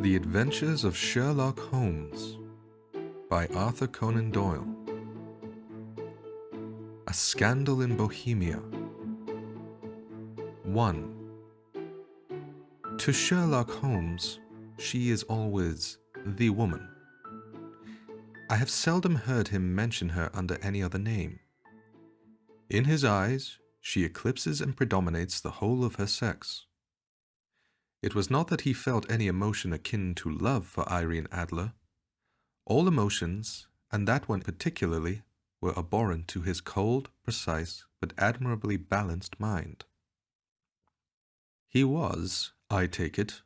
The Adventures of Sherlock Holmes by Arthur Conan Doyle. A Scandal in Bohemia. 1. To Sherlock Holmes, she is always the woman. I have seldom heard him mention her under any other name. In his eyes, she eclipses and predominates the whole of her sex. It was not that he felt any emotion akin to love for Irene Adler. All emotions, and that one particularly, were abhorrent to his cold, precise, but admirably balanced mind. He was, I take it,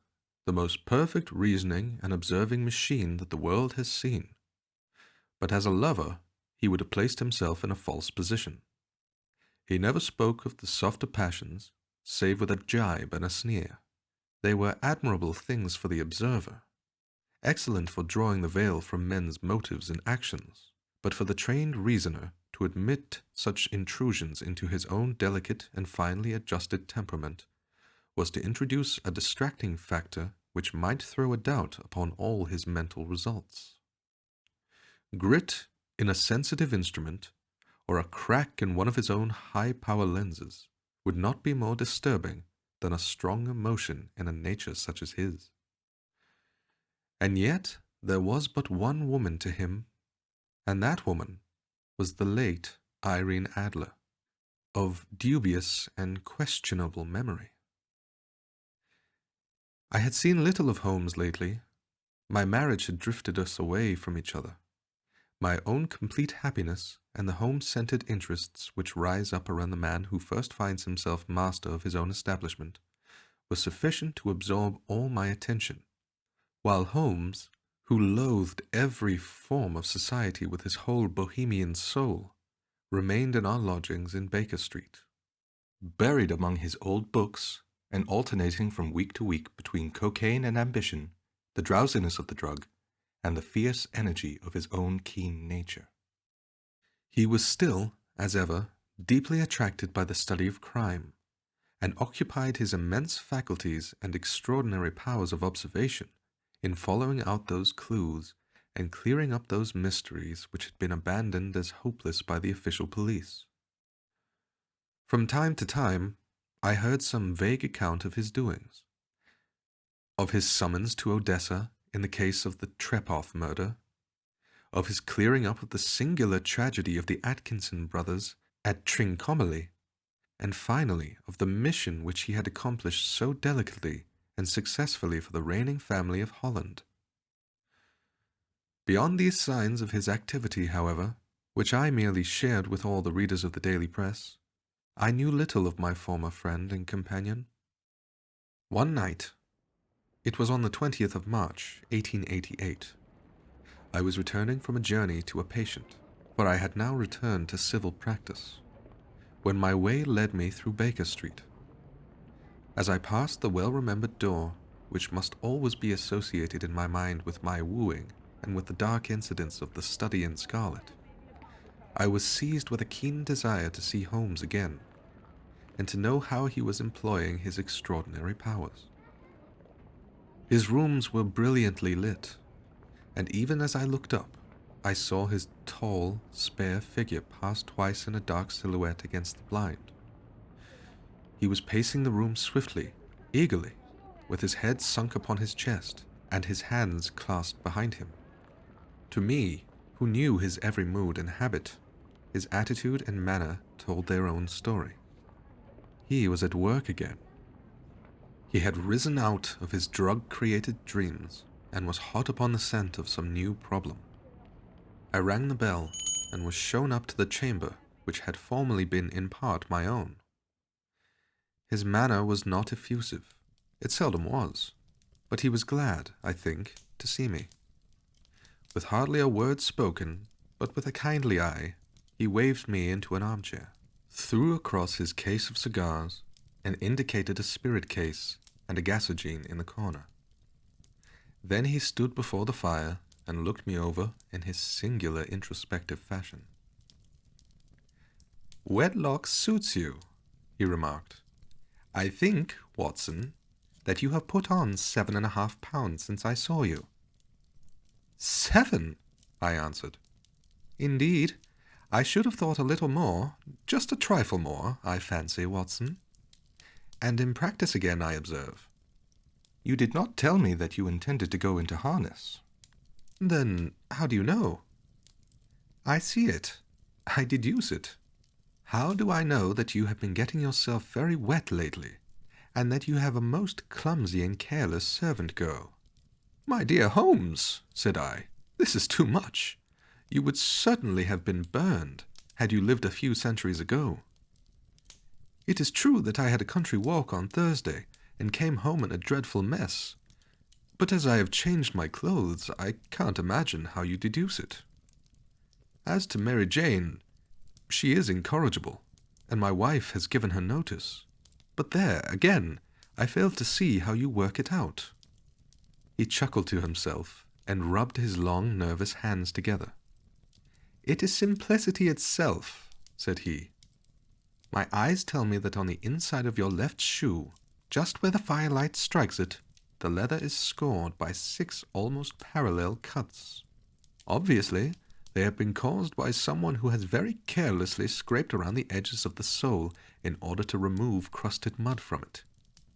the most perfect reasoning and observing machine that the world has seen. But as a lover, he would have placed himself in a false position. He never spoke of the softer passions, save with a jibe and a sneer. They were admirable things for the observer, excellent for drawing the veil from men's motives and actions, but for the trained reasoner to admit such intrusions into his own delicate and finely adjusted temperament was to introduce a distracting factor which might throw a doubt upon all his mental results. Grit in a sensitive instrument, or a crack in one of his own high-power lenses, would not be more disturbing than a strong emotion in a nature such as his. And yet there was but one woman to him, and that woman was the late Irene Adler, of dubious and questionable memory. I had seen little of Holmes lately. My marriage had drifted us away from each other. My own complete happiness and the home-centered interests which rise up around the man who first finds himself master of his own establishment were sufficient to absorb all my attention, while Holmes, who loathed every form of society with his whole Bohemian soul, remained in our lodgings in Baker Street, buried among his old books and alternating from week to week between cocaine and ambition, the drowsiness of the drug, and the fierce energy of his own keen nature. He was still, as ever, deeply attracted by the study of crime, and occupied his immense faculties and extraordinary powers of observation in following out those clues and clearing up those mysteries which had been abandoned as hopeless by the official police. From time to time, I heard some vague account of his doings, of his summons to Odessa in the case of the Trepoff murder, of his clearing up of the singular tragedy of the Atkinson brothers at Trincomalee, and finally of the mission which he had accomplished so delicately and successfully for the reigning family of Holland. Beyond these signs of his activity, however, which I merely shared with all the readers of the daily press, I knew little of my former friend and companion. One night, it was on the 20th of March, 1888, I was returning from a journey to a patient, for I had now returned to civil practice, when my way led me through Baker Street. As I passed the well-remembered door, which must always be associated in my mind with my wooing and with the dark incidents of the Study in Scarlet, I was seized with a keen desire to see Holmes again, and to know how he was employing his extraordinary powers. His rooms were brilliantly lit, and even as I looked up, I saw his tall, spare figure pass twice in a dark silhouette against the blind. He was pacing the room swiftly, eagerly, with his head sunk upon his chest and his hands clasped behind him. To me, who knew his every mood and habit, his attitude and manner told their own story. He was at work again. He had risen out of his drug-created dreams and was hot upon the scent of some new problem. I rang the bell and was shown up to the chamber which had formerly been in part my own. His manner was not effusive. It seldom was, but he was glad, I think, to see me. With hardly a word spoken, but with a kindly eye, he waved me into an armchair, threw across his case of cigars, and indicated a spirit case and a gasogene in the corner. Then he stood before the fire and looked me over in his singular introspective fashion. "Wedlock suits you," he remarked. "I think, Watson, that you have put on 7.5 pounds since I saw you." "7?" I answered. "Indeed, I should have thought a little more, just a trifle more, I fancy, Watson. And in practice again, I observe. You did not tell me that you intended to go into harness." "Then how do you know?" "I see it. I deduce it. How do I know that you have been getting yourself very wet lately, and that you have a most clumsy and careless servant girl?" "My dear Holmes," said I, "this is too much. You would certainly have been burned had you lived a few centuries ago. It is true that I had a country walk on Thursday, and came home in a dreadful mess. But as I have changed my clothes, I can't imagine how you deduce it. As to Mary Jane, she is incorrigible, and my wife has given her notice. But there, again, I fail to see how you work it out." He chuckled to himself, and rubbed his long, nervous hands together. "It is simplicity itself," said he. "My eyes tell me that on the inside of your left shoe, just where the firelight strikes it, the leather is scored by 6 almost parallel cuts. Obviously, they have been caused by someone who has very carelessly scraped around the edges of the sole in order to remove crusted mud from it.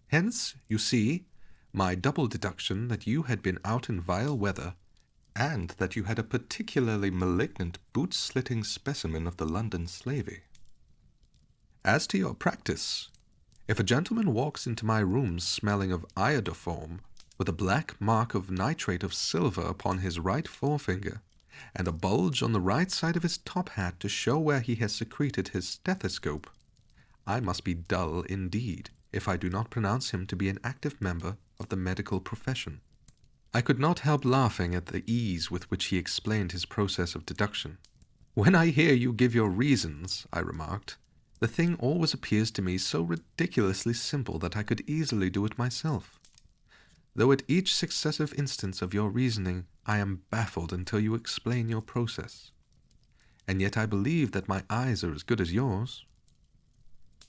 Hence, you see, my double deduction that you had been out in vile weather, and that you had a particularly malignant boot-slitting specimen of the London slavey. As to your practice, if a gentleman walks into my room smelling of iodoform, with a black mark of nitrate of silver upon his right forefinger, and a bulge on the right side of his top hat to show where he has secreted his stethoscope, I must be dull indeed if I do not pronounce him to be an active member of the medical profession." I could not help laughing at the ease with which he explained his process of deduction. "When I hear you give your reasons," I remarked, "the thing always appears to me so ridiculously simple that I could easily do it myself. Though at each successive instance of your reasoning I am baffled until you explain your process. And yet I believe that my eyes are as good as yours."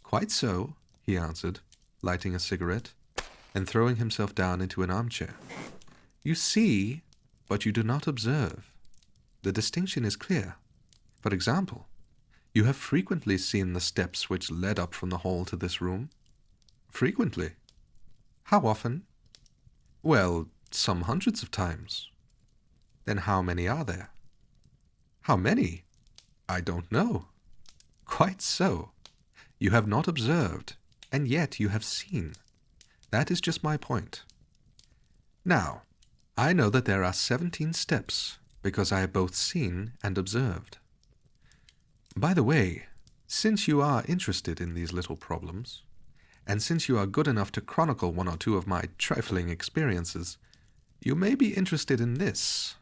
"Quite so," he answered, lighting a cigarette, and throwing himself down into an armchair. "You see, but you do not observe. The distinction is clear. For example, you have frequently seen the steps which led up from the hall to this room?" "Frequently." "How often?" "Well, some hundreds of times." "Then how many are there?" "How many? I don't know." "Quite so. You have not observed, and yet you have seen. That is just my point. Now, I know that there are 17 steps, because I have both seen and observed. By the way, since you are interested in these little problems, and since you are good enough to chronicle 1 or 2 of my trifling experiences, you may be interested in this."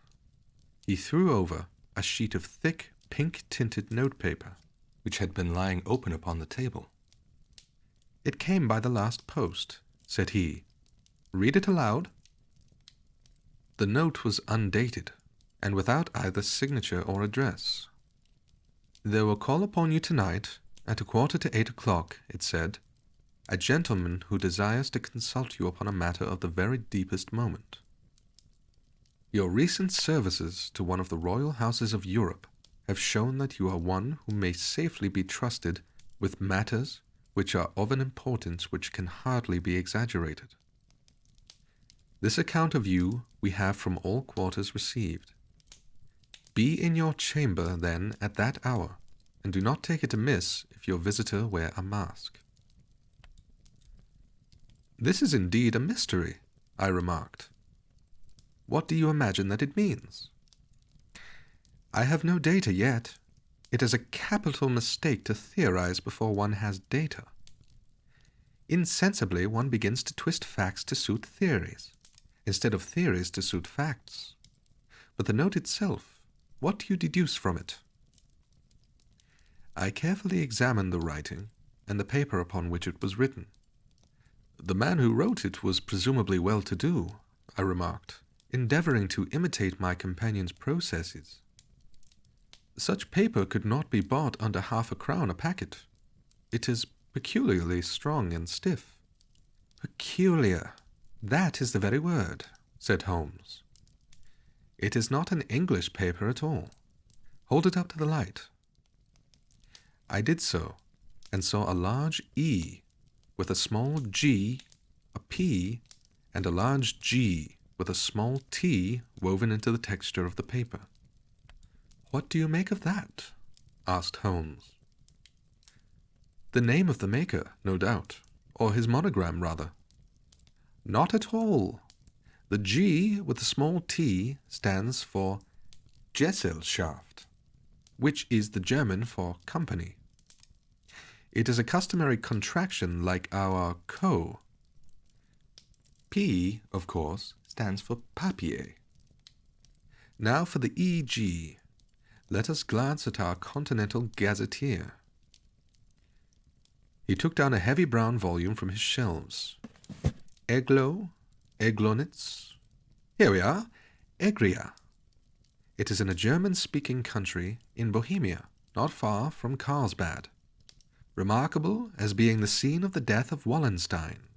He threw over a sheet of thick, pink-tinted notepaper, which had been lying open upon the table. "It came by the last post," said he. "Read it aloud." The note was undated, and without either signature or address. "There will call upon you tonight, at 7:45, it said, "a gentleman who desires to consult you upon a matter of the very deepest moment. Your recent services to one of the royal houses of Europe have shown that you are one who may safely be trusted with matters which are of an importance which can hardly be exaggerated. This account of you we have from all quarters received. Be in your chamber, then, at that hour, and do not take it amiss if your visitor wear a mask." "This is indeed a mystery," I remarked. "What do you imagine that it means?" "I have no data yet. It is a capital mistake to theorize before one has data. Insensibly one begins to twist facts to suit theories, instead of theories to suit facts. But the note itself, what do you deduce from it?" I carefully examined the writing and the paper upon which it was written. "The man who wrote it was presumably well-to-do," I remarked, endeavoring to imitate my companion's processes. "Such paper could not be bought under 1/2 a crown a packet. It is peculiarly strong and stiff." "Peculiar," "That is the very word," said Holmes. "It is not an English paper at all. Hold it up to the light." I did so, and saw a large E with a small G, a P, and a large G with a small T woven into the texture of the paper. "What do you make of that?" asked Holmes. "The name of the maker, no doubt, or his monogram, rather." "Not at all. The G with the small T stands for Gesellschaft, which is the German for company. It is a customary contraction like our co. P, of course, stands for papier. Now for the EG. Let us glance at our Continental Gazetteer." He took down a heavy brown volume from his shelves. Eglo, Eglonitz. Here we are, Egria. It is in a German-speaking country in Bohemia, not far from Carlsbad, remarkable as being the scene of the death of Wallenstein,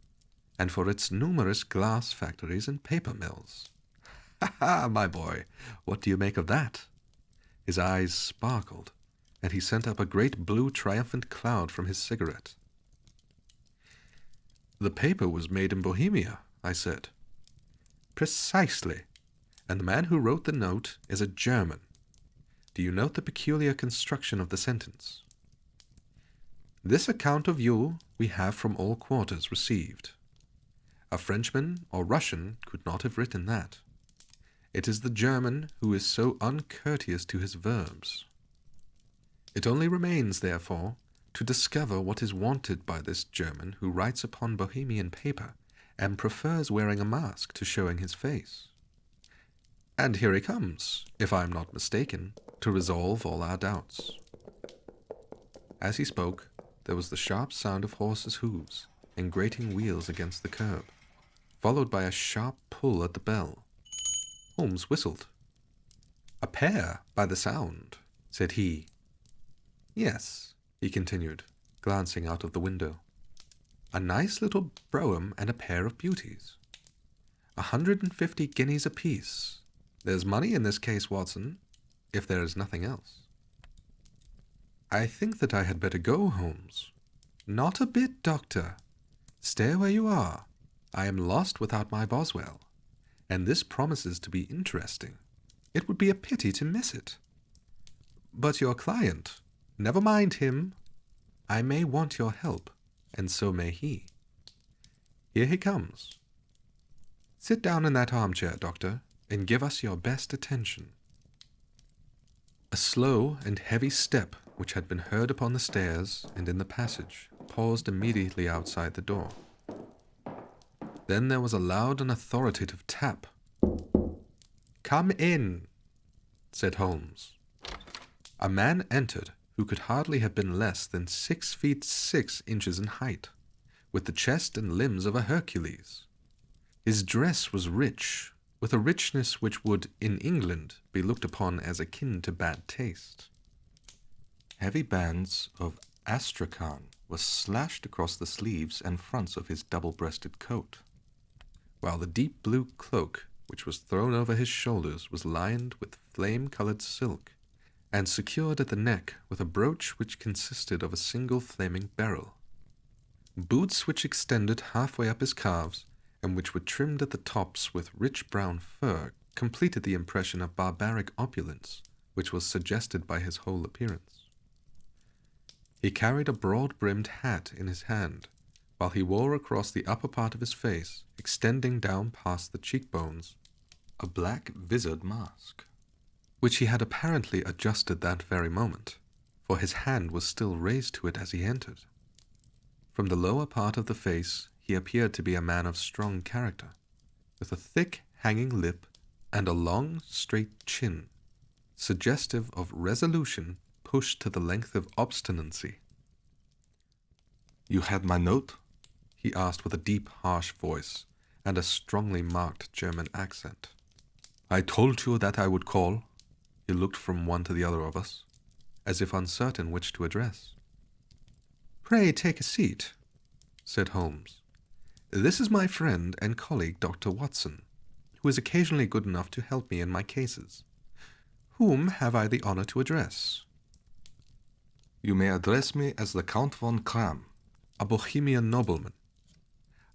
and for its numerous glass factories and paper mills. "Ha ha, my boy, what do you make of that?" His eyes sparkled, and he sent up a great blue triumphant cloud from his cigarette. "The paper was made in Bohemia," I said. "Precisely, and the man who wrote the note is a German. Do you note the peculiar construction of the sentence? 'This account of you we have from all quarters received.' A Frenchman or Russian could not have written that. It is the German who is so uncourteous to his verbs. It only remains, therefore, to discover what is wanted by this German who writes upon Bohemian paper and prefers wearing a mask to showing his face. And here he comes, if I am not mistaken, to resolve all our doubts." As he spoke, there was the sharp sound of horses' hooves and grating wheels against the curb, followed by a sharp pull at the bell. Holmes whistled. "A pair, by the sound," said he. "Yes," he continued, glancing out of the window. "A nice little brougham and a pair of beauties. 150 guineas apiece. There's money in this case, Watson, if there is nothing else." "I think that I had better go, Holmes." "Not a bit, Doctor. Stay where you are. I am lost without my Boswell, and this promises to be interesting. It would be a pity to miss it." "But your client—" "Never mind him. I may want your help, and so may he. Here he comes. Sit down in that armchair, Doctor, and give us your best attention." A slow and heavy step, which had been heard upon the stairs and in the passage, paused immediately outside the door. Then there was a loud and authoritative tap. "Come in," said Holmes. A man entered who could hardly have been less than 6 feet 6 inches in height, with the chest and limbs of a Hercules. His dress was rich, with a richness which would, in England, be looked upon as akin to bad taste. Heavy bands of astrakhan were slashed across the sleeves and fronts of his double-breasted coat, while the deep blue cloak which was thrown over his shoulders was lined with flame-colored silk, and secured at the neck with a brooch which consisted of a single flaming beryl. Boots which extended halfway up his calves, and which were trimmed at the tops with rich brown fur, completed the impression of barbaric opulence which was suggested by his whole appearance. He carried a broad-brimmed hat in his hand, while he wore across the upper part of his face, extending down past the cheekbones, a black visored mask, which he had apparently adjusted that very moment, for his hand was still raised to it as he entered. From the lower part of the face he appeared to be a man of strong character, with a thick hanging lip and a long straight chin, suggestive of resolution pushed to the length of obstinacy. "You had my note?" he asked with a deep, harsh voice and a strongly marked German accent. "I told you that I would call." He looked from one to the other of us, as if uncertain which to address. "Pray take a seat," said Holmes, This is my friend and colleague, Dr. Watson, who is occasionally good enough to help me in my cases. Whom have I the honor to address? You may address me as the Count von Kram, a Bohemian nobleman.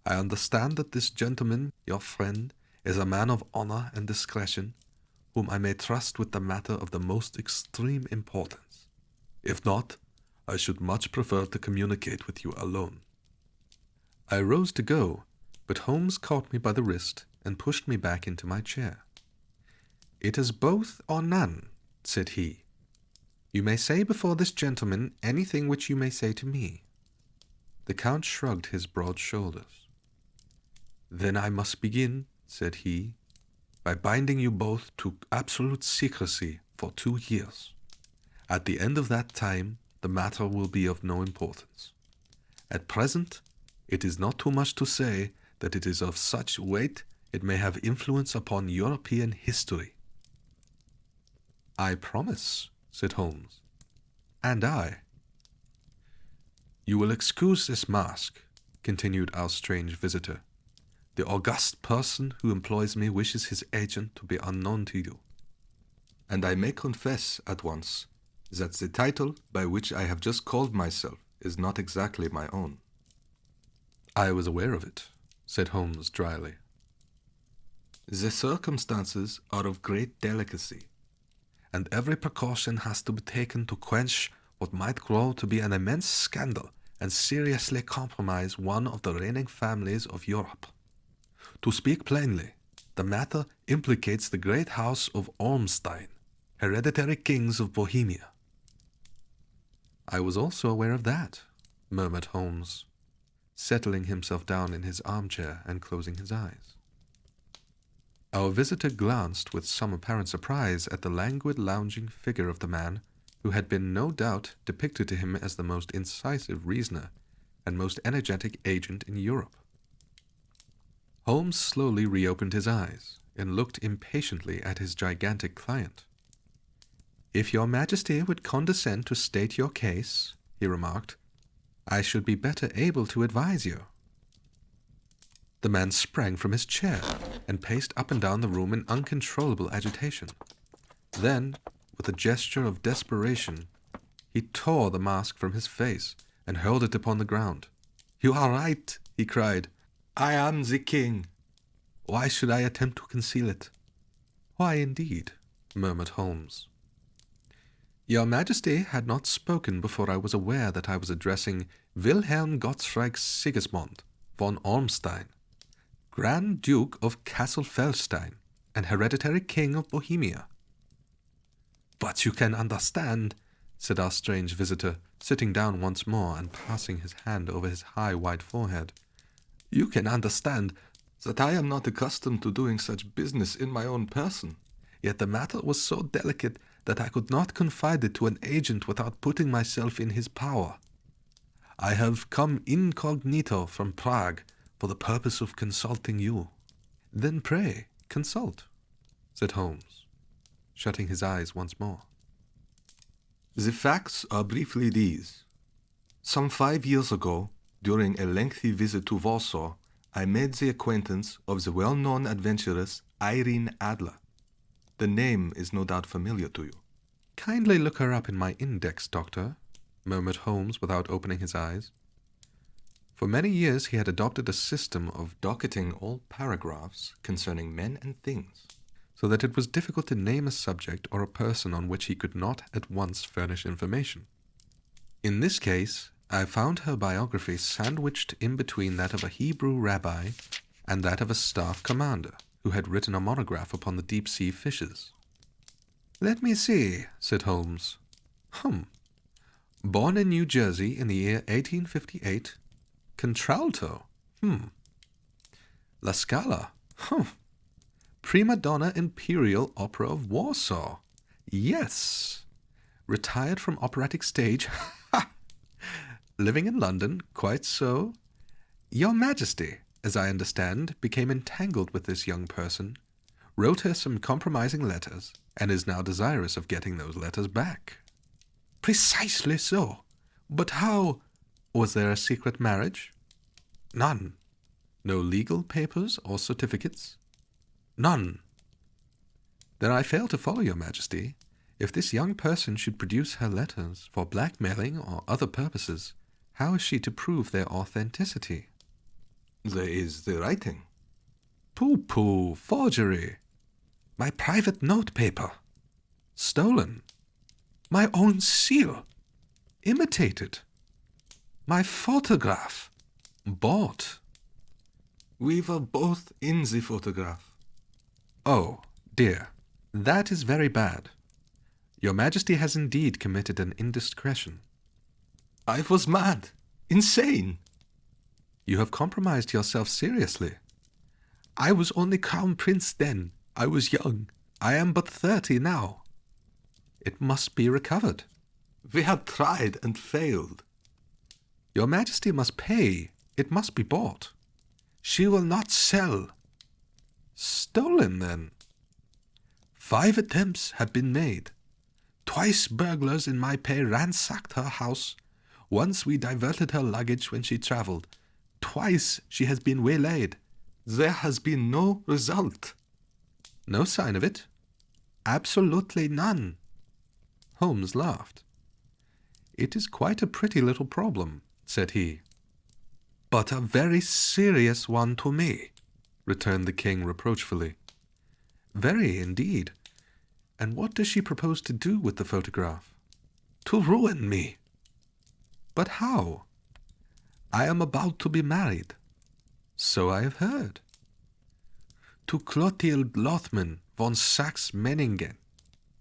I understand that this gentleman, your friend, is a man of honor and discretion, whom I may trust with the matter of the most extreme importance. If not, I should much prefer to communicate with you alone. I rose to go, but Holmes caught me by the wrist and pushed me back into my chair. It is both or none, said he. You may say before this gentleman anything which you may say to me. The Count shrugged his broad shoulders. Then I must begin, said he, by binding you both to absolute secrecy for 2 years. At the end of that time, the matter will be of no importance. At present, it is not too much to say that it is of such weight it may have influence upon European history. I promise, said Holmes. And I. You will excuse this mask, continued our strange visitor. The august person who employs me wishes his agent to be unknown to you. and I may confess at once that the title by which I have just called myself is not exactly my own. I was aware of it, said Holmes dryly. The circumstances are of great delicacy, And every precaution has to be taken to quench what might grow to be an immense scandal and seriously compromise one of the reigning families of Europe. To speak plainly, the matter implicates the great house of Ormstein, hereditary kings of Bohemia. I was also aware of that, murmured Holmes, settling himself down in his armchair and closing his eyes. Our visitor glanced with some apparent surprise at the languid, lounging figure of the man who had been no doubt depicted to him as the most incisive reasoner and most energetic agent in Europe. Holmes slowly reopened his eyes and looked impatiently at his gigantic client. "If your Majesty would condescend to state your case," he remarked, "I should be better able to advise you." The man sprang from his chair and paced up and down the room in uncontrollable agitation. Then, with a gesture of desperation, he tore the mask from his face and hurled it upon the ground. "You are right," he cried. "I am the king. Why should I attempt to conceal it?" "Why, indeed?" murmured Holmes. "Your Majesty had not spoken before I was aware that I was addressing Wilhelm Gottschalk Sigismund von Ormstein, Grand Duke of Kassel-Felstein and hereditary King of Bohemia." "But you can understand," said our strange visitor, sitting down once more and passing his hand over his high white forehead, "you can understand that I am not accustomed to doing such business in my own person. Yet the matter was so delicate that I could not confide it to an agent without putting myself in his power. I have come incognito from Prague for the purpose of consulting you." "Then pray, consult," said Holmes, shutting his eyes once more. The facts are briefly these. Some 5 years ago, during a lengthy visit to Warsaw, I made the acquaintance of the well-known adventuress Irene Adler. The name is no doubt familiar to you. "Kindly look her up in my index, Doctor," murmured Holmes without opening his eyes. For many years he had adopted a system of Docketing all paragraphs concerning men and things, so that it was difficult to name a subject or a person on which he could not at once furnish information. In this case, I found her biography sandwiched in between that of a Hebrew rabbi and that of a staff commander who had written a monograph upon the deep-sea fishes. "Let me see," said Holmes. Born in New Jersey in the year 1858. Contralto. La Scala. Prima donna Imperial Opera of Warsaw. Yes. Retired from operatic stage. Living in London. Quite so. Your Majesty, as I understand, became entangled with this young person, wrote her some compromising letters, and is now desirous of getting those letters back." "Precisely so. But how—" "Was there a secret marriage?" "None. No legal papers or certificates? None. Then I fail to follow, Your Majesty. If this young person should produce her letters for blackmailing or other purposes, how is she to prove their authenticity? There is the writing. Pooh-pooh, forgery. My private notepaper. Stolen. My own seal. Imitated. My photograph. Bought. We were both in the photograph. Oh, dear, that is very bad. Your Majesty has indeed committed an indiscretion. I was mad. Insane. You have compromised yourself seriously. I was only Crown Prince then. I was young. I am but 30 now. It must be recovered. We have tried and failed. Your Majesty must pay. It must be bought. She will not sell. Stolen, then. 5 attempts have been made. Twice burglars in my pay ransacked her house. Once we diverted her luggage when she travelled. Twice she has been waylaid. There has been no result. No sign of it? Absolutely none. Holmes laughed. It is quite a pretty little problem, said he. But a very serious one to me, returned the king reproachfully. Very indeed. And what does she propose to do with the photograph? To ruin me. But how? I am about to be married. So I have heard. To Clotilde Lothman von Saxe-Meiningen,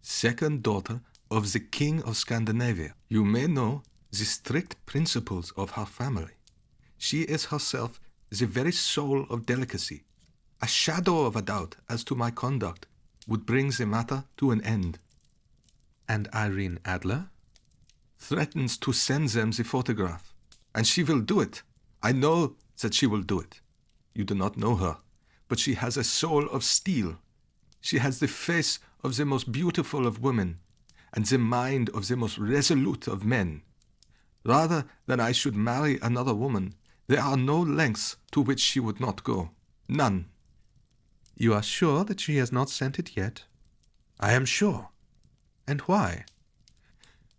second daughter of the King of Scandinavia. You may know the strict principles of her family. She is herself the very soul of delicacy. A shadow of a doubt as to my conduct would bring the matter to an end. And Irene Adler? Threatens to send them the photograph. And she will do it. I know that she will do it. You do not know her, but she has a soul of steel. She has the face of the most beautiful of women, and the mind of the most resolute of men. Rather than I should marry another woman, there are no lengths to which she would not go. None. You are sure that she has not sent it yet? I am sure. And why?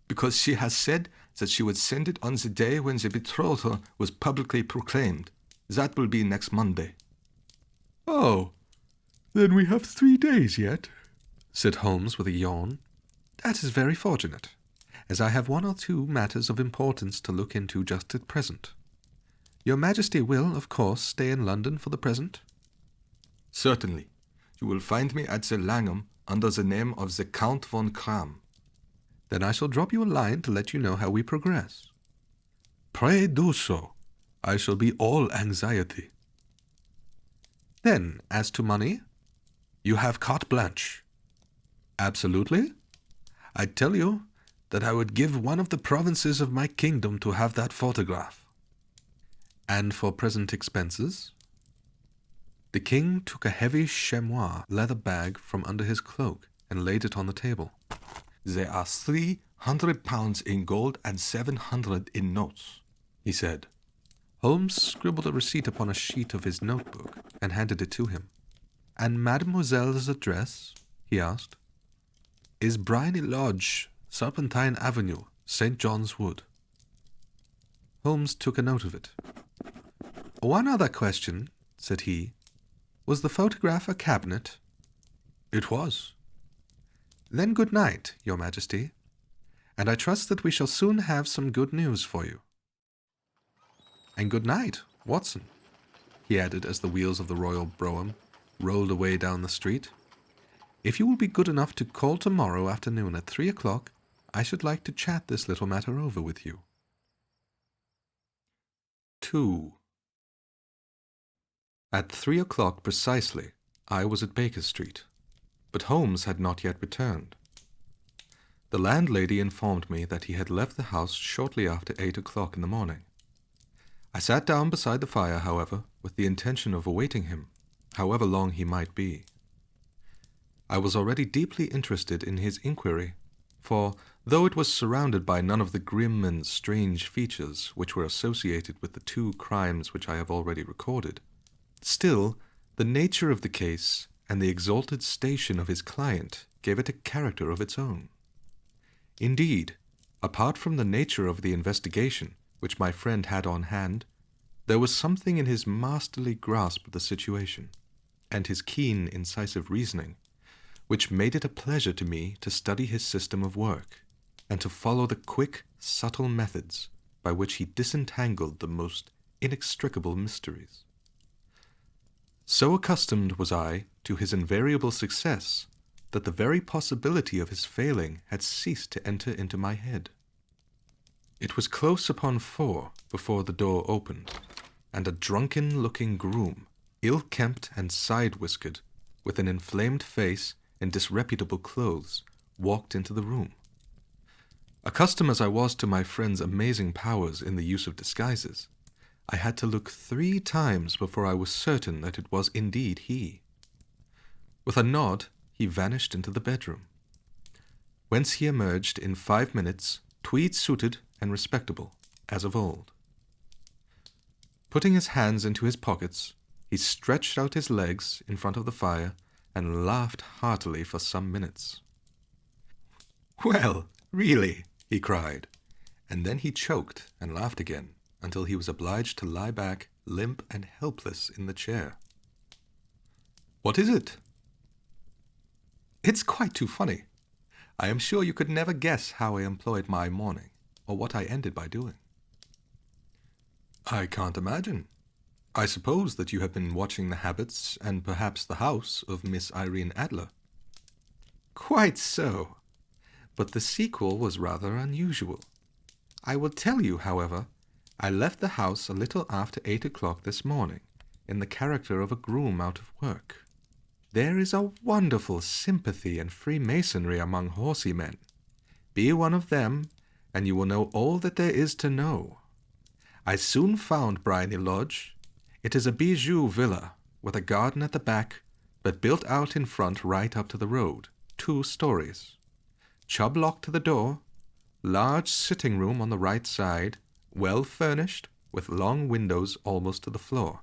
Because she has said that she would send it on the day when the betrothal was publicly proclaimed. That will be next Monday. Oh, then we have 3 days yet, said Holmes with a yawn. That is very fortunate, as I have 1 or 2 matters of importance to look into just at present. Your Majesty will, of course, stay in London for the present? Certainly. You will find me at the Langham under the name of the Count von Kram. Then I shall drop you a line to let you know how we progress. Pray do so. I shall be all anxiety. Then, as to money? You have carte blanche. Absolutely. I tell you that I would give one of the provinces of my kingdom to have that photograph. And for present expenses? The king took a heavy chamois leather bag from under his cloak and laid it on the table. There are 300 pounds in gold and 700 in notes, he said. Holmes scribbled a receipt upon a sheet of his notebook and handed it to him. And Mademoiselle's address? He asked. Is Briony Lodge, Serpentine Avenue, St. John's Wood. Holmes took a note of it. One other question, said he. Was the photograph a cabinet? It was. Then good night, Your Majesty, and I trust that we shall soon have some good news for you. And good night, Watson, he added as the wheels of the royal brougham rolled away down the street. If you will be good enough to call tomorrow afternoon at 3 o'clock, I should like to chat this little matter over with you. 2. At 3 o'clock precisely, I was at Baker Street, but Holmes had not yet returned. The landlady informed me that he had left the house shortly after 8 o'clock in the morning. I sat down beside the fire, however, with the intention of awaiting him, however long he might be. I was already deeply interested in his inquiry, for, though it was surrounded by none of the grim and strange features which were associated with the 2 crimes which I have already recorded, Still, the nature of the case and the exalted station of his client gave it a character of its own. Indeed, apart from the nature of the investigation which my friend had on hand, there was something in his masterly grasp of the situation, and his keen, incisive reasoning, which made it a pleasure to me to study his system of work, and to follow the quick, subtle methods by which he disentangled the most inextricable mysteries. So accustomed was I to his invariable success that the very possibility of his failing had ceased to enter into my head. It was close upon 4 before the door opened, and a drunken-looking groom, ill-kempt and side-whiskered, with an inflamed face and disreputable clothes, walked into the room. Accustomed as I was to my friend's amazing powers in the use of disguises, I had to look 3 times before I was certain that it was indeed he. With a nod, he vanished into the bedroom, whence he emerged in 5 minutes, tweed-suited and respectable, as of old. Putting his hands into his pockets, he stretched out his legs in front of the fire and laughed heartily for some minutes. "Well, really," he cried, and then he choked and laughed again until he was obliged to lie back, limp and helpless, in the chair. "What is it?" "It's quite too funny. I am sure you could never guess how I employed my morning, or what I ended by doing." "I can't imagine. I suppose that you have been watching the habits and perhaps the house of Miss Irene Adler." "Quite so. But the sequel was rather unusual. I will tell you, however. I left the house a little after 8 o'clock this morning, in the character of a groom out of work. There is a wonderful sympathy and freemasonry among horsey men. Be one of them, and you will know all that there is to know. I soon found Briony Lodge. It is a bijou villa, with a garden at the back, but built out in front right up to the road, 2 stories. Chubb lock to the door, large sitting room on the right side, well furnished, with long windows almost to the floor,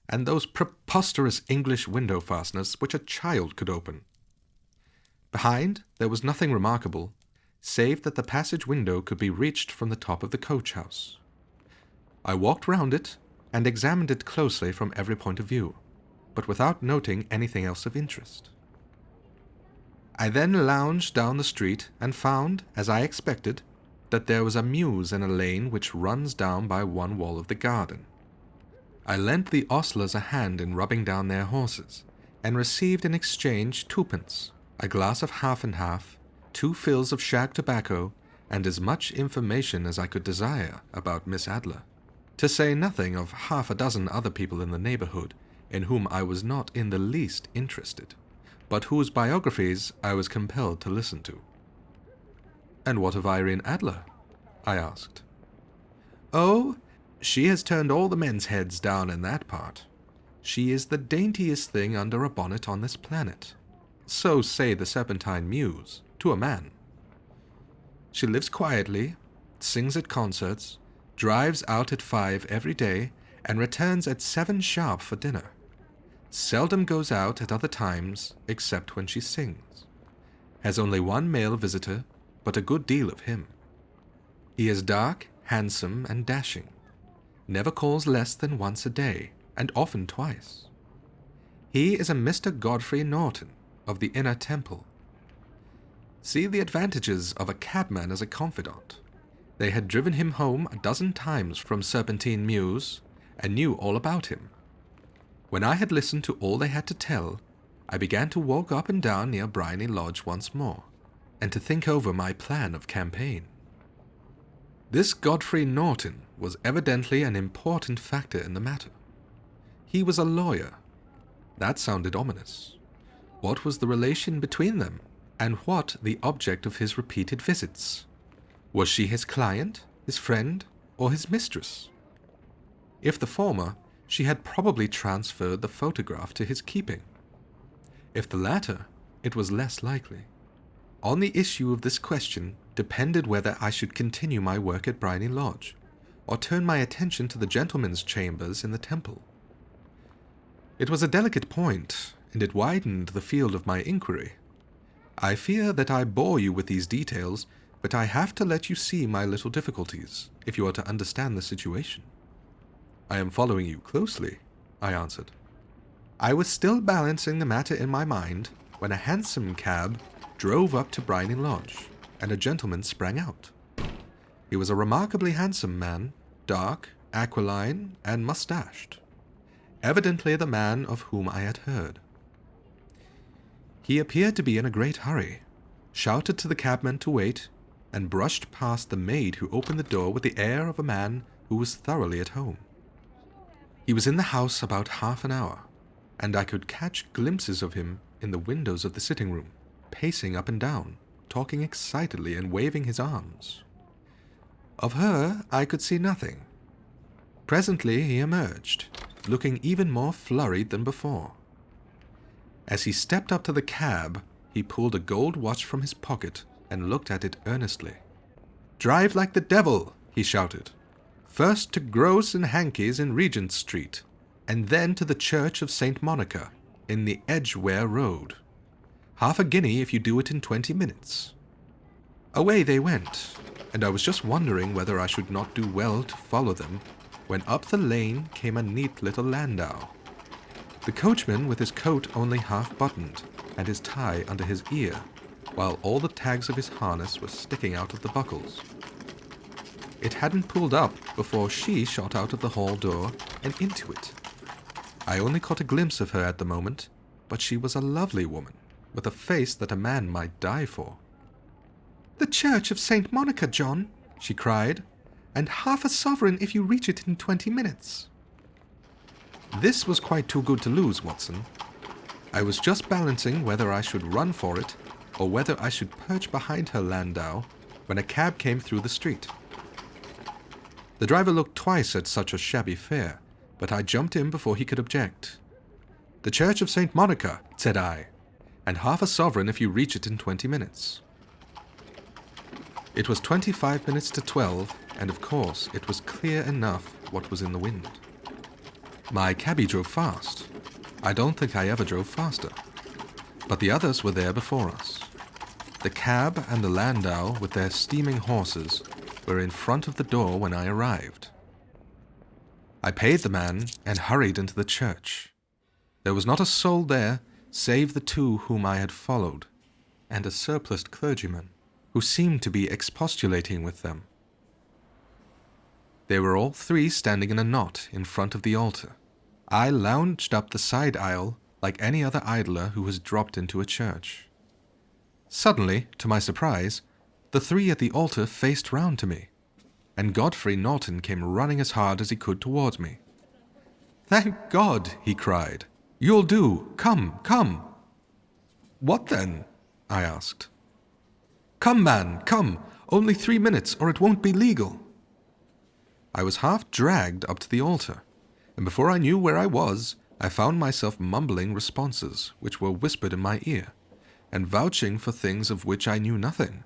and those preposterous English window fasteners which a child could open. Behind there was nothing remarkable, save that the passage window could be reached from the top of the coach-house. I walked round it, and examined it closely from every point of view, but without noting anything else of interest. I then lounged down the street, and found, as I expected, that there was a mews in a lane which runs down by one wall of the garden. I lent the ostlers a hand in rubbing down their horses, and received in exchange 2d, a glass of half and half, 2 fills of shag tobacco, and as much information as I could desire about Miss Adler, to say nothing of half a dozen other people in the neighborhood in whom I was not in the least interested, but whose biographies I was compelled to listen to. "And what of Irene Adler?" I asked. "Oh, she has turned all the men's heads down in that part. She is the daintiest thing under a bonnet on this planet. So say the Serpentine Mews, to a man. She lives quietly, sings at concerts, drives out at 5 every day, and returns at 7 sharp for dinner. Seldom goes out at other times, except when she sings. Has only 1 male visitor, but a good deal of him. He is dark, handsome, and dashing. Never calls less than once a day, and often twice. He is a Mr. Godfrey Norton, of the Inner Temple. See the advantages of a cabman as a confidant. They had driven him home a dozen times from Serpentine Mews, and knew all about him. When I had listened to all they had to tell, I began to walk up and down near Briony Lodge once more, and to think over my plan of campaign. This Godfrey Norton was evidently an important factor in the matter. He was a lawyer. That sounded ominous. What was the relation between them, and what the object of his repeated visits? Was she his client, his friend, or his mistress? If the former, she had probably transferred the photograph to his keeping. If the latter, it was less likely. On the issue of this question depended whether I should continue my work at Briony Lodge, or turn my attention to the gentlemen's chambers in the Temple. It was a delicate point, and it widened the field of my inquiry. I fear that I bore you with these details, but I have to let you see my little difficulties, if you are to understand the situation. I am following you closely, I answered. I was still balancing the matter in my mind when a hansom cab drove up to Briney Lodge, and a gentleman sprang out. He was a remarkably handsome man, dark, aquiline, and mustached, evidently the man of whom I had heard. He appeared to be in a great hurry, shouted to the cabman to wait, and brushed past the maid who opened the door with the air of a man who was thoroughly at home. He was in the house about half an hour, and I could catch glimpses of him in the windows of the sitting room, pacing up and down, talking excitedly and waving his arms. Of her I could see nothing. Presently he emerged, looking even more flurried than before. As he stepped up to the cab, he pulled a gold watch from his pocket and looked at it earnestly. "Drive like the devil," he shouted. "First to Gross and Hankey's in Regent Street, and then to the Church of St. Monica in the Edgware Road. Half a guinea if you do it in 20 minutes. Away they went, and I was just wondering whether I should not do well to follow them, when up the lane came a neat little landau. The coachman with his coat only half buttoned, and his tie under his ear, while all the tags of his harness were sticking out of the buckles. It hadn't pulled up before she shot out of the hall door and into it. I only caught a glimpse of her at the moment, but she was a lovely woman, with a face that a man might die for. "The Church of St. Monica, John," she cried, "and half a sovereign if you reach it in 20 minutes. This was quite too good to lose, Watson. I was just balancing whether I should run for it, or whether I should perch behind her landau, when a cab came through the street. The driver looked twice at such a shabby fare, but I jumped in before he could object. "The Church of St. Monica," said I, "and half a sovereign if you reach it in 20 minutes. It was 25 minutes to 12, and of course it was clear enough what was in the wind. My cabby drove fast. I don't think I ever drove faster. But the others were there before us. The cab and the landau with their steaming horses were in front of the door when I arrived. I paid the man and hurried into the church. There was not a soul there save the two whom I had followed, and a surpliced clergyman who seemed to be expostulating with them. They were all three standing in a knot in front of the altar. I lounged up the side aisle like any other idler who has dropped into a church. Suddenly, to my surprise, the three at the altar faced round to me, and Godfrey Norton came running as hard as he could towards me. "Thank God," he cried. "You'll do. Come, come." "What then?" I asked. "Come, man, come. Only 3 minutes, or it won't be legal." I was half dragged up to the altar, and before I knew where I was, I found myself mumbling responses which were whispered in my ear, and vouching for things of which I knew nothing,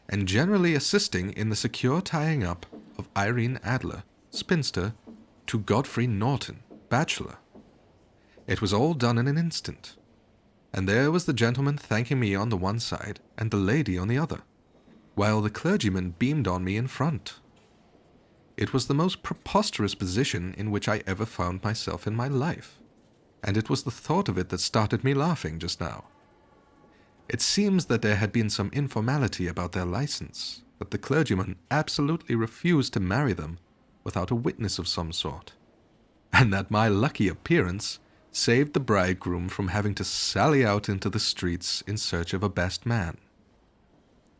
and generally assisting in the secure tying up of Irene Adler, spinster, to Godfrey Norton, bachelor. It was all done in an instant, and there was the gentleman thanking me on the one side and the lady on the other, while the clergyman beamed on me in front. It was the most preposterous position in which I ever found myself in my life, and it was the thought of it that started me laughing just now. It seems that there had been some informality about their license, that the clergyman absolutely refused to marry them without a witness of some sort, and that my lucky appearance saved the bridegroom from having to sally out into the streets in search of a best man.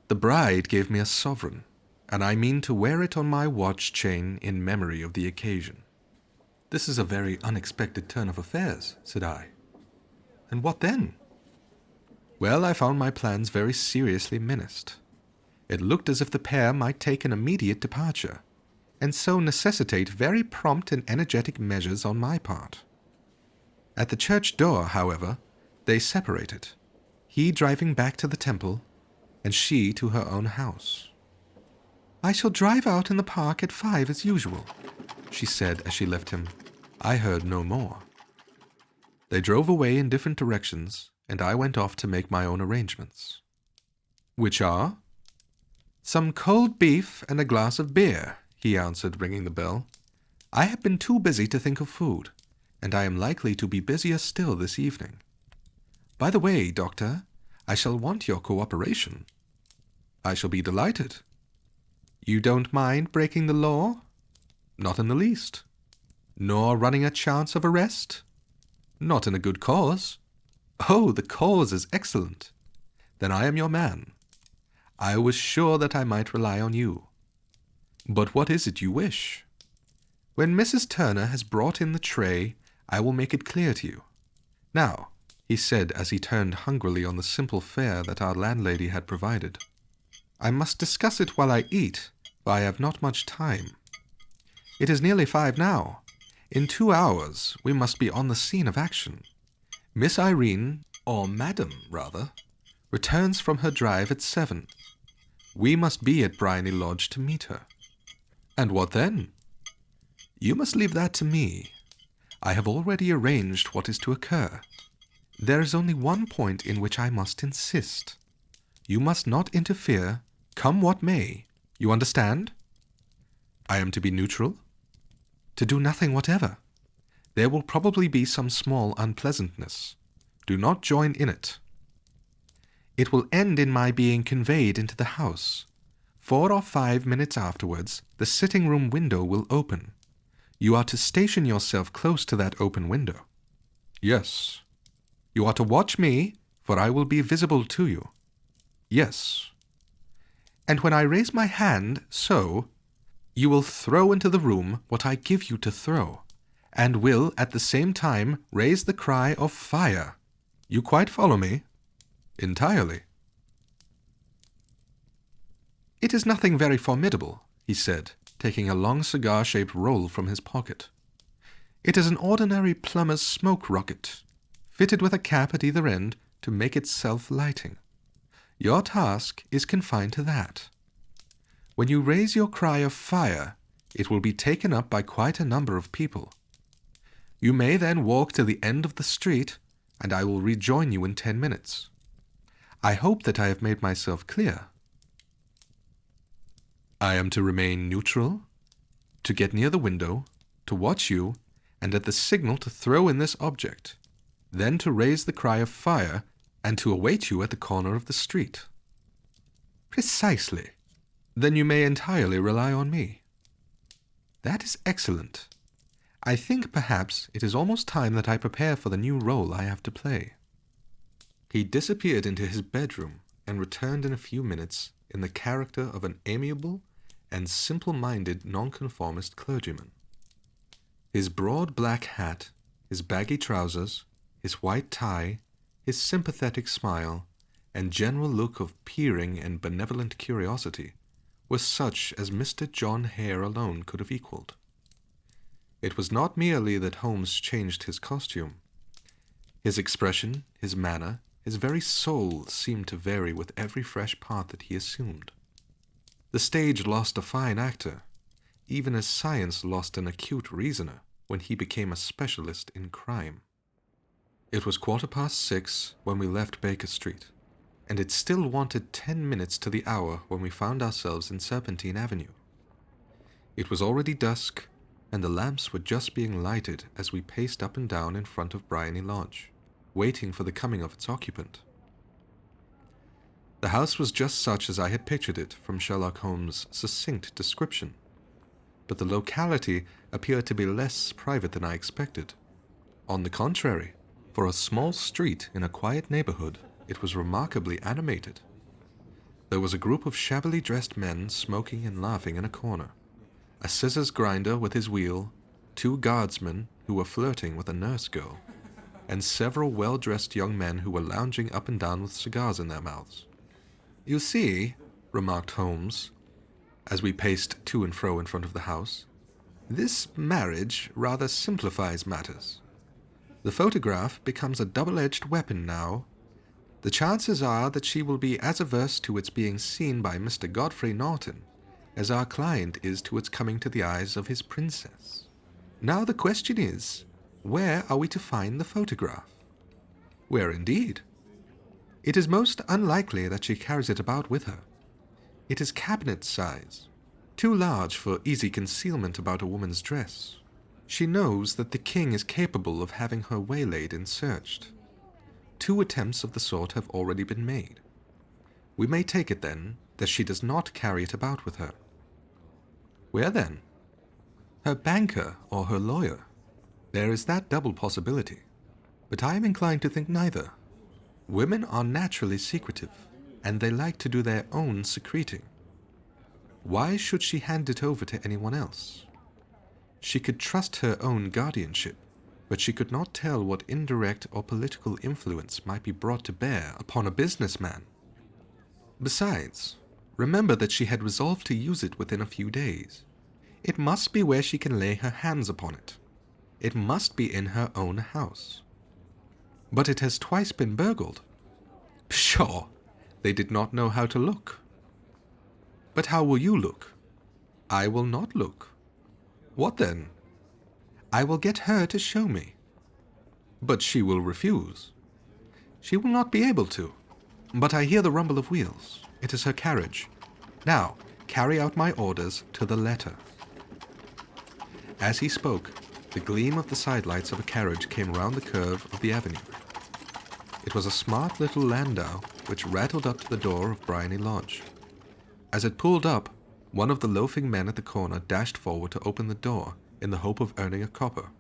The bride gave me a sovereign, and I mean to wear it on my watch chain in memory of the occasion. "This is a very unexpected turn of affairs," said I. "And what then?" Well, I found my plans very seriously menaced. It looked as if the pair might take an immediate departure, and so necessitate very prompt and energetic measures on my part. At the church door, however, they separated, he driving back to the temple, and she to her own house. "I shall drive out in the park at 5 as usual," she said as she left him. I heard no more. They drove away in different directions, and I went off to make my own arrangements. Which are? Some cold beef and a glass of beer, he answered, ringing the bell. I have been too busy to think of food, and I am likely to be busier still this evening. By the way, Doctor, I shall want your cooperation. I shall be delighted. You don't mind breaking the law? Not in the least. Nor running a chance of arrest? Not in a good cause. Oh, the cause is excellent. Then I am your man. I was sure that I might rely on you. But what is it you wish? When Mrs. Turner has brought in the tray, I will make it clear to you. Now, he said as he turned hungrily on the simple fare that our landlady had provided, I must discuss it while I eat, for I have not much time. It is nearly 5 now. In 2 hours we must be on the scene of action. Miss Irene, or Madam, rather, returns from her drive at 7. We must be at Bryony Lodge to meet her. And what then? You must leave that to me. I have already arranged what is to occur. There is only one point in which I must insist. You must not interfere, come what may. You understand? I am to be neutral? To do nothing whatever. There will probably be some small unpleasantness. Do not join in it. It will end in my being conveyed into the house. 4 or 5 minutes afterwards, the sitting-room window will open. You are to station yourself close to that open window. Yes. You are to watch me, for I will be visible to you. Yes. And when I raise my hand, so, you will throw into the room what I give you to throw, and will at the same time raise the cry of fire. You quite follow me? Entirely. It is nothing very formidable, he said, taking a long cigar-shaped roll from his pocket. It is an ordinary plumber's smoke rocket, fitted with a cap at either end to make it self-lighting. Your task is confined to that. When you raise your cry of fire, it will be taken up by quite a number of people. You may then walk to the end of the street, and I will rejoin you in 10 minutes. I hope that I have made myself clear. I am to remain neutral, to get near the window, to watch you, and at the signal to throw in this object, then to raise the cry of fire, and to await you at the corner of the street. Precisely. Then you may entirely rely on me. That is excellent. I think perhaps it is almost time that I prepare for the new role I have to play. He disappeared into his bedroom and returned in a few minutes in the character of an amiable and simple-minded nonconformist clergyman. His broad black hat, his baggy trousers, his white tie, his sympathetic smile, and general look of peering and benevolent curiosity were such as Mr. John Hare alone could have equalled. It was not merely that Holmes changed his costume. His expression, his manner, his very soul seemed to vary with every fresh part that he assumed. The stage lost a fine actor, even as science lost an acute reasoner when he became a specialist in crime. It was 6:15 when we left Baker Street, and it still wanted 10 minutes to the hour when we found ourselves in Serpentine Avenue. It was already dusk, and the lamps were just being lighted as we paced up and down in front of Bryony Lodge, waiting for the coming of its occupant. The house was just such as I had pictured it from Sherlock Holmes' succinct description, but the locality appeared to be less private than I expected. On the contrary, for a small street in a quiet neighborhood, it was remarkably animated. There was a group of shabbily dressed men smoking and laughing in a corner, a scissors grinder with his wheel, 2 guardsmen who were flirting with a nurse girl, and several well-dressed young men who were lounging up and down with cigars in their mouths. You see, remarked Holmes, as we paced to and fro in front of the house, this marriage rather simplifies matters. The photograph becomes a double-edged weapon now. The chances are that she will be as averse to its being seen by Mr. Godfrey Norton as our client is to its coming to the eyes of his princess. Now the question is, Where are we to find the photograph? Where indeed? It is most unlikely that she carries it about with her. It is cabinet size, too large for easy concealment about a woman's dress. She knows that the king is capable of having her waylaid and searched. 2 attempts of the sort have already been made. We may take it, then, that she does not carry it about with her. Where, then? Her banker or her lawyer? There is that double possibility, but I am inclined to think neither. Women are naturally secretive, and they like to do their own secreting. Why should she hand it over to anyone else? She could trust her own guardianship, but she could not tell what indirect or political influence might be brought to bear upon a businessman. Besides, remember that she had resolved to use it within a few days. It must be where she can lay her hands upon it. It must be in her own house. But it has twice been burgled. Pshaw! They did not know how to look. But how will you look? I will not look. What then? I will get her to show me. But she will refuse. She will not be able to. But I hear the rumble of wheels. It is her carriage. Now, carry out my orders to the letter. As he spoke, the gleam of the sidelights of a carriage came round the curve of the avenue. It was a smart little landau which rattled up to the door of Bryony Lodge. As it pulled up, one of the loafing men at the corner dashed forward to open the door in the hope of earning a copper,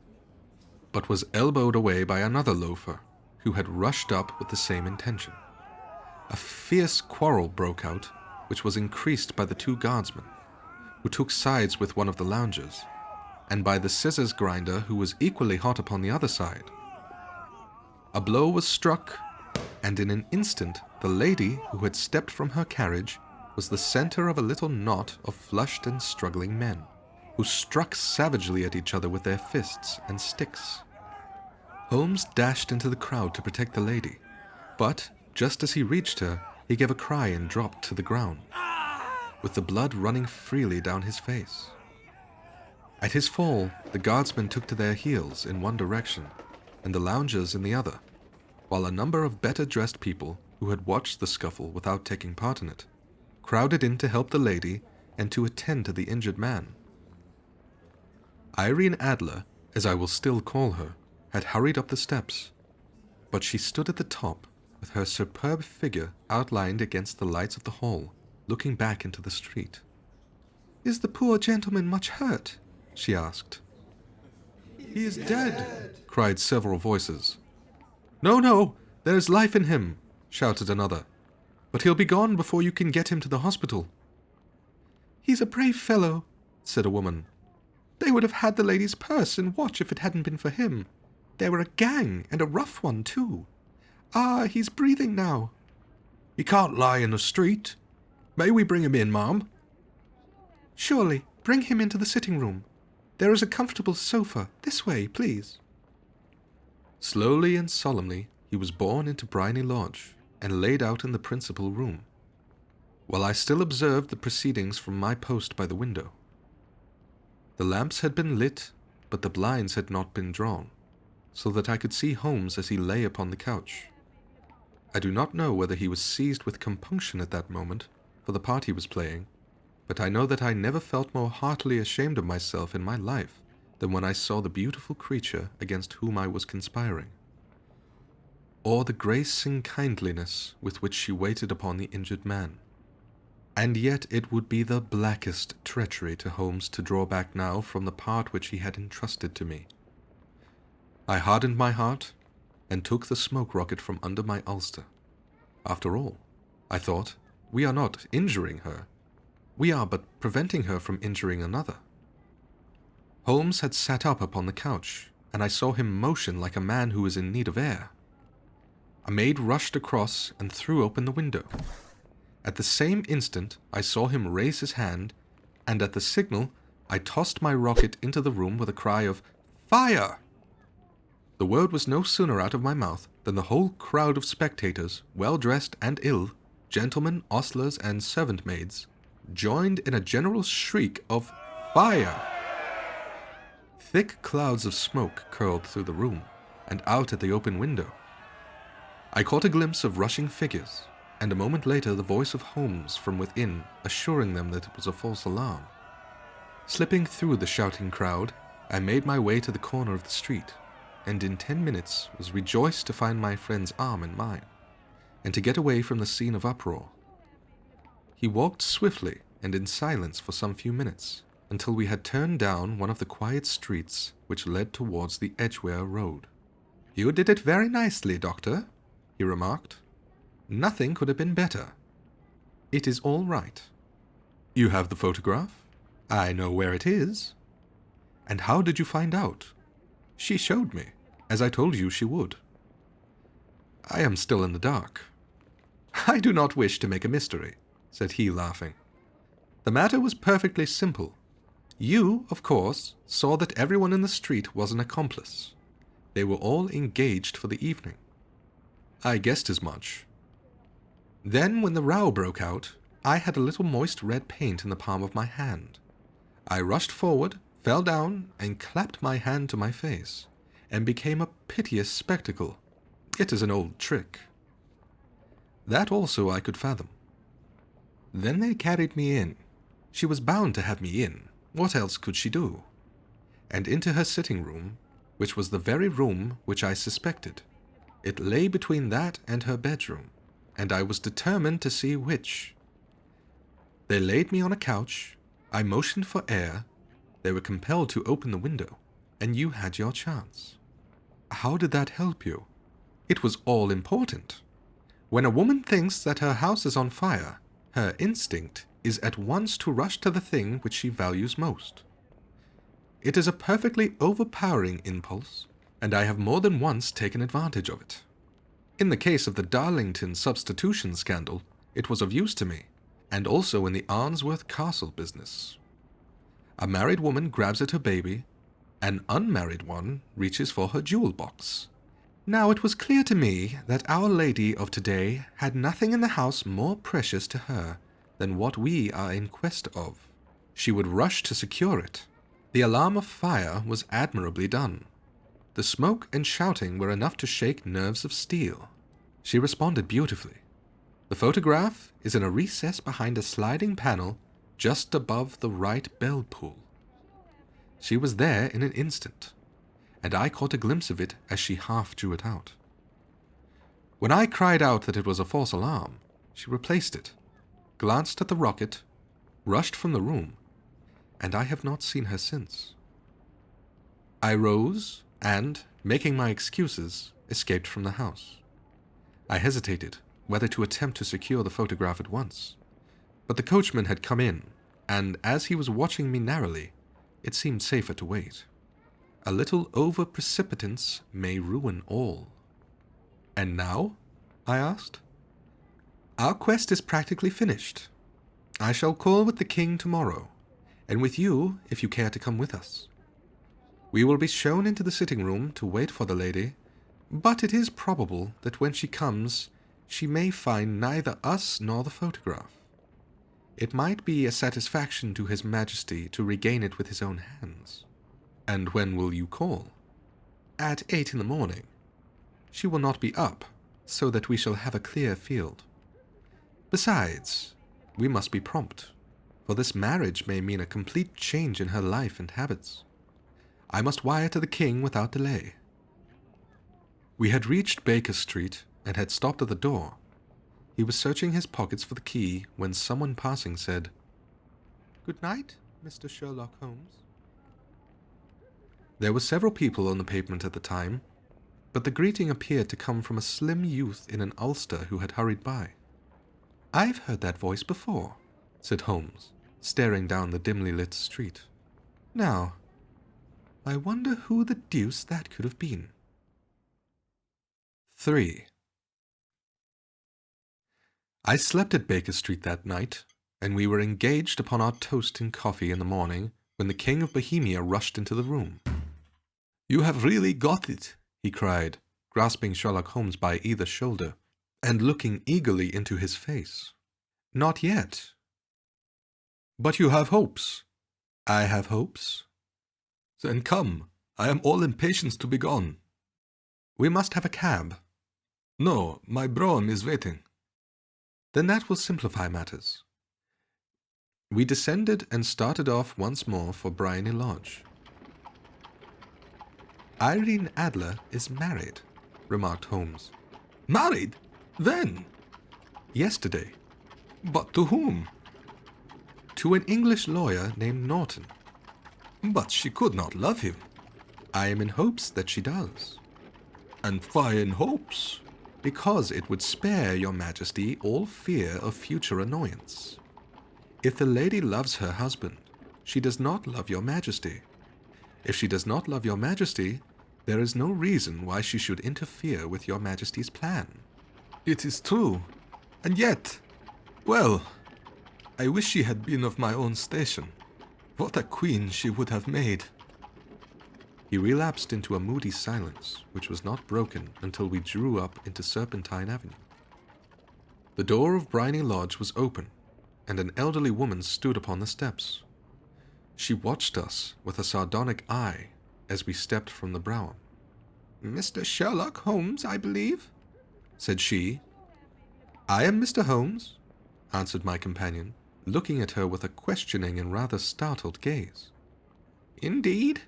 but was elbowed away by another loafer, who had rushed up with the same intention. A fierce quarrel broke out, which was increased by the 2 guardsmen, who took sides with one of the loungers, and by the scissors grinder, who was equally hot upon the other side. A blow was struck, and in an instant the lady, who had stepped from her carriage, was the center of a little knot of flushed and struggling men, who struck savagely at each other with their fists and sticks. Holmes dashed into the crowd to protect the lady, but just as he reached her, he gave a cry and dropped to the ground, with the blood running freely down his face. At his fall, the guardsmen took to their heels in one direction, and the loungers in the other, while a number of better-dressed people, who had watched the scuffle without taking part in it, crowded in to help the lady and to attend to the injured man. Irene Adler, as I will still call her, had hurried up the steps, but she stood at the top with her superb figure outlined against the lights of the hall, looking back into the street. "Is the poor gentleman much hurt?" she asked. "He is dead," cried several voices. "No, no, there is life in him," shouted another. "But he'll be gone before you can get him to the hospital." "He's a brave fellow," said a woman. "They would have had the lady's purse and watch if it hadn't been for him. They were a gang, and a rough one, too. Ah, he's breathing now." "He can't lie in the street. May we bring him in, ma'am?" "Surely, bring him into the sitting room. There is a comfortable sofa. This way, please." Slowly and solemnly he was borne into Bryony Lodge and laid out in the principal room, while I still observed the proceedings from my post by the window. The lamps had been lit, but the blinds had not been drawn, so that I could see Holmes as he lay upon the couch. I do not know whether he was seized with compunction at that moment for the part he was playing, but I know that I never felt more heartily ashamed of myself in my life than when I saw the beautiful creature against whom I was conspiring, or the grace and kindliness with which she waited upon the injured man. And yet it would be the blackest treachery to Holmes to draw back now from the part which he had entrusted to me. I hardened my heart and took the smoke rocket from under my ulster. After all, I thought, we are not injuring her. We are but preventing her from injuring another. Holmes had sat up upon the couch, and I saw him motion like a man who is in need of air. A maid rushed across and threw open the window. At the same instant, I saw him raise his hand, and at the signal, I tossed my rocket into the room with a cry of "Fire!" The word was no sooner out of my mouth than the whole crowd of spectators, well-dressed and ill, gentlemen, ostlers, and servant-maids, joined in a general shriek of "Fire!" Thick clouds of smoke curled through the room and out at the open window. I caught a glimpse of rushing figures, and a moment later the voice of Holmes from within assuring them that it was a false alarm. Slipping through the shouting crowd, I made my way to the corner of the street, and in 10 minutes was rejoiced to find my friend's arm in mine, and to get away from the scene of uproar. He walked swiftly and in silence for some few minutes, until we had turned down one of the quiet streets which led towards the Edgware Road. "You did it very nicely, Doctor," he remarked. "Nothing could have been better. It is all right. You have the photograph? I know where it is. And how did you find out? She showed me, as I told you she would." "I am still in the dark." "I do not wish to make a mystery," said he, laughing. "The matter was perfectly simple. You, of course, saw that everyone in the street was an accomplice. They were all engaged for the evening." "I guessed as much." "Then, when the row broke out, I had a little moist red paint in the palm of my hand. I rushed forward, fell down, and clapped my hand to my face, and became a piteous spectacle. It is an old trick. That also I could fathom. Then they carried me in. She was bound to have me in. What else could she do? And into her sitting room, which was the very room which I suspected. It lay between that and her bedroom, and I was determined to see which. They laid me on a couch. I motioned for air. They were compelled to open the window, and you had your chance. How did that help you? It was all important. When a woman thinks that her house is on fire, her instinct is at once to rush to the thing which she values most. It is a perfectly overpowering impulse, and I have more than once taken advantage of it. In the case of the Darlington substitution scandal, it was of use to me, and also in the Arnsworth Castle business. A married woman grabs at her baby, an unmarried one reaches for her jewel box. Now it was clear to me that Our Lady of today had nothing in the house more precious to her than what we are in quest of. She would rush to secure it. The alarm of fire was admirably done. The smoke and shouting were enough to shake nerves of steel. She responded beautifully. The photograph is in a recess behind a sliding panel just above the right bell pull. She was there in an instant, and I caught a glimpse of it as she half drew it out. When I cried out that it was a false alarm, she replaced it, glanced at the rocket, rushed from the room, and I have not seen her since. I rose and, making my excuses, escaped from the house. I hesitated whether to attempt to secure the photograph at once, but the coachman had come in, and as he was watching me narrowly, it seemed safer to wait. A little over-precipitance may ruin all. "And now?" I asked. "Our quest is practically finished. I shall call with the king tomorrow, and with you if you care to come with us. We will be shown into the sitting room to wait for the lady, but it is probable that when she comes, she may find neither us nor the photograph. It might be a satisfaction to His Majesty to regain it with his own hands." "And when will you call?" "At 8 in the morning. She will not be up, so that we shall have a clear field. Besides, we must be prompt, for this marriage may mean a complete change in her life and habits. I must wire to the king without delay." We had reached Baker Street and had stopped at the door. He was searching his pockets for the key when someone passing said, "Good night, Mr. Sherlock Holmes." There were several people on the pavement at the time, but the greeting appeared to come from a slim youth in an ulster who had hurried by. "I've heard that voice before," said Holmes, staring down the dimly lit street. "Now, I wonder who the deuce that could have been." 3. I slept at Baker Street that night, and we were engaged upon our toast and coffee in the morning when the King of Bohemia rushed into the room. "You have really got it," he cried, grasping Sherlock Holmes by either shoulder, and looking eagerly into his face. "Not yet." "But you have hopes." "I have hopes." Then come. I am all impatience to be gone. We must have a cab. No, my brougham is waiting. Then that will simplify matters. We descended and started off once more for Bryony Lodge. Irene Adler is married, remarked Holmes. Married? When? Yesterday. But to whom? To an English lawyer named Norton. But she could not love him. I am in hopes that she does. And why in hopes? Because it would spare your majesty all fear of future annoyance. If the lady loves her husband, she does not love your majesty. If she does not love your majesty, there is no reason why she should interfere with your majesty's plan. It is true. And yet, well, I wish she had been of my own station. What a queen she would have made. He relapsed into a moody silence, which was not broken until we drew up into Serpentine Avenue. The door of Bryony Lodge was open, and an elderly woman stood upon the steps. She watched us with a sardonic eye as we stepped from the brougham. "Mr. Sherlock Holmes, I believe," said she. "I am Mr. Holmes," answered my companion, looking at her with a questioning and rather startled gaze. "Indeed?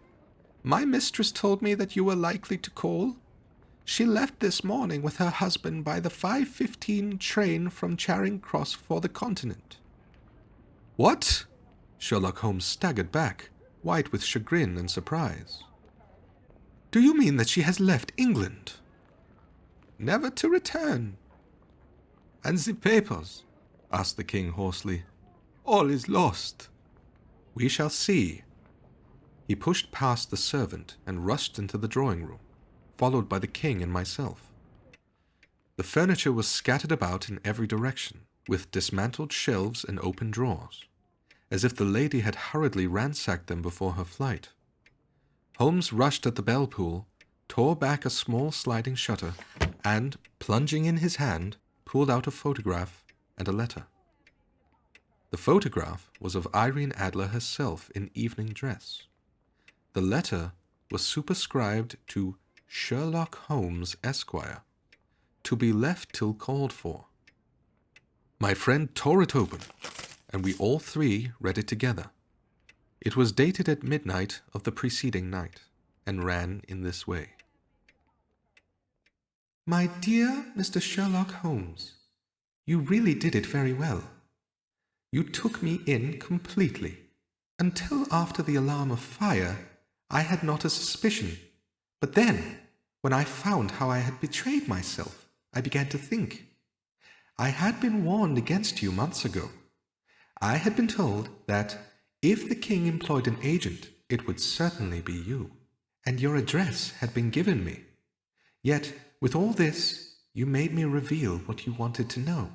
My mistress told me that you were likely to call. She left this morning with her husband by the 5:15 train from Charing Cross for the Continent." "What?" Sherlock Holmes staggered back, white with chagrin and surprise. "Do you mean that she has left England?" "Never to return." And the papers? Asked the king hoarsely. All is lost. "We shall see." He pushed past the servant and rushed into the drawing room, followed by the king and myself. The furniture was scattered about in every direction, with dismantled shelves and open drawers, as if the lady had hurriedly ransacked them before her flight. Holmes rushed at the bell pull, tore back a small sliding shutter, and, plunging in his hand, pulled out a photograph and a letter. The photograph was of Irene Adler herself in evening dress. The letter was superscribed to Sherlock Holmes, Esquire, to be left till called for. My friend tore it open, and we all three read it together. It was dated at midnight of the preceding night, and ran in this way. "My dear Mr. Sherlock Holmes, you really did it very well. You took me in completely. Until after the alarm of fire, I had not a suspicion. But then, when I found how I had betrayed myself, I began to think. I had been warned against you months ago. I had been told that if the king employed an agent, it would certainly be you, and your address had been given me. Yet, with all this, you made me reveal what you wanted to know.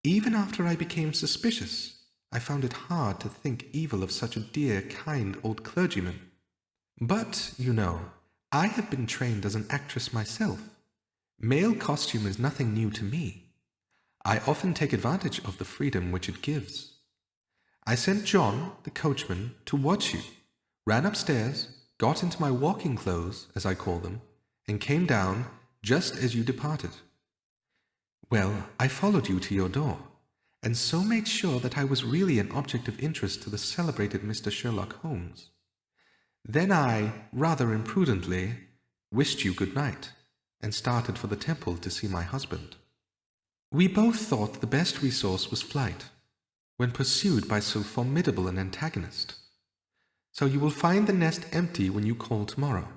Even after I became suspicious, I found it hard to think evil of such a dear, kind old clergyman. But, you know, I have been trained as an actress myself. Male costume is nothing new to me. I often take advantage of the freedom which it gives. I sent John, the coachman, to watch you, ran upstairs, got into my walking clothes, as I call them, and came down just as you departed. Well, I followed you to your door, and so made sure that I was really an object of interest to the celebrated Mr. Sherlock Holmes. Then I, rather imprudently, wished you good night, and started for the temple to see my husband. We both thought the best resource was flight, when pursued by so formidable an antagonist. So you will find the nest empty when you call tomorrow.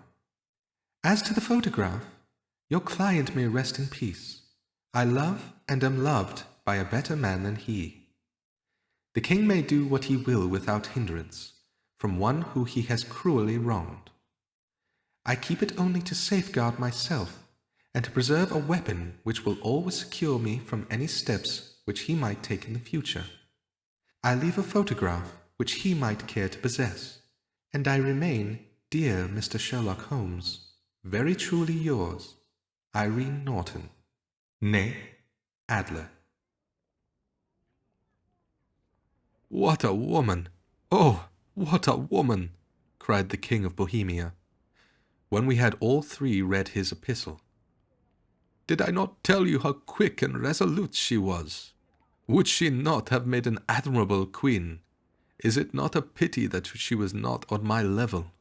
As to the photograph, your client may rest in peace. I love and am loved by a better man than he. The king may do what he will without hindrance from one who he has cruelly wronged. I keep it only to safeguard myself and to preserve a weapon which will always secure me from any steps which he might take in the future. I leave a photograph which he might care to possess, and I remain, dear Mr. Sherlock Holmes, very truly yours, Irene Norton, née Adler. What a woman! Oh, what a woman! cried the King of Bohemia, when we had all three read his epistle. "Did I not tell you how quick and resolute she was? Would she not have made an admirable queen? Is it not a pity that she was not on my level?"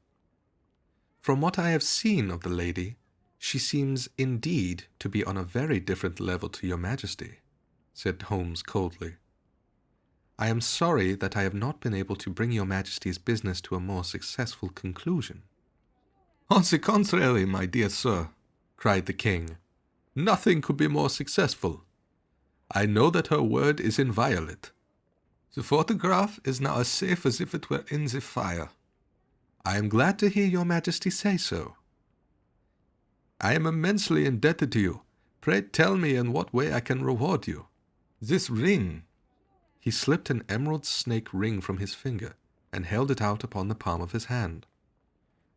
"From what I have seen of the lady, she seems indeed to be on a very different level to your Majesty," said Holmes coldly. "I am sorry that I have not been able to bring your Majesty's business to a more successful conclusion." "On the contrary, my dear sir," cried the king, "nothing could be more successful. I know that her word is inviolate. The photograph is now as safe as if it were in the fire." "I am glad to hear your Majesty say so." "I am immensely indebted to you. Pray tell me in what way I can reward you. This ring—" He slipped an emerald snake ring from his finger and held it out upon the palm of his hand.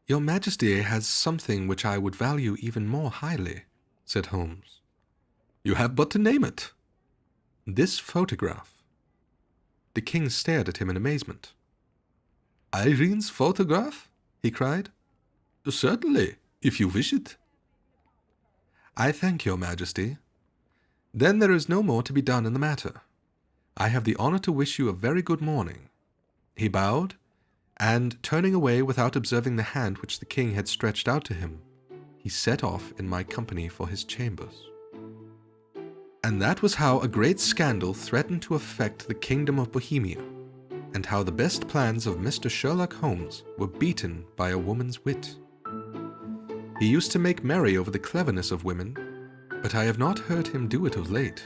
"Your Majesty has something which I would value even more highly," said Holmes. "You have but to name it." "This photograph." The king stared at him in amazement. "Irene's photograph?" he cried. "Certainly, if you wish it." "I thank your Majesty. Then there is no more to be done in the matter. I have the honor to wish you a very good morning." He bowed, and turning away without observing the hand which the king had stretched out to him, he set off in my company for his chambers. And that was how a great scandal threatened to affect the kingdom of Bohemia, and how the best plans of Mr. Sherlock Holmes were beaten by a woman's wit. He used to make merry over the cleverness of women, but I have not heard him do it of late.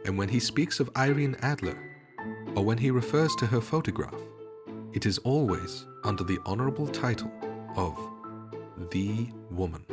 And when he speaks of Irene Adler, or when he refers to her photograph, it is always under the honorable title of The Woman.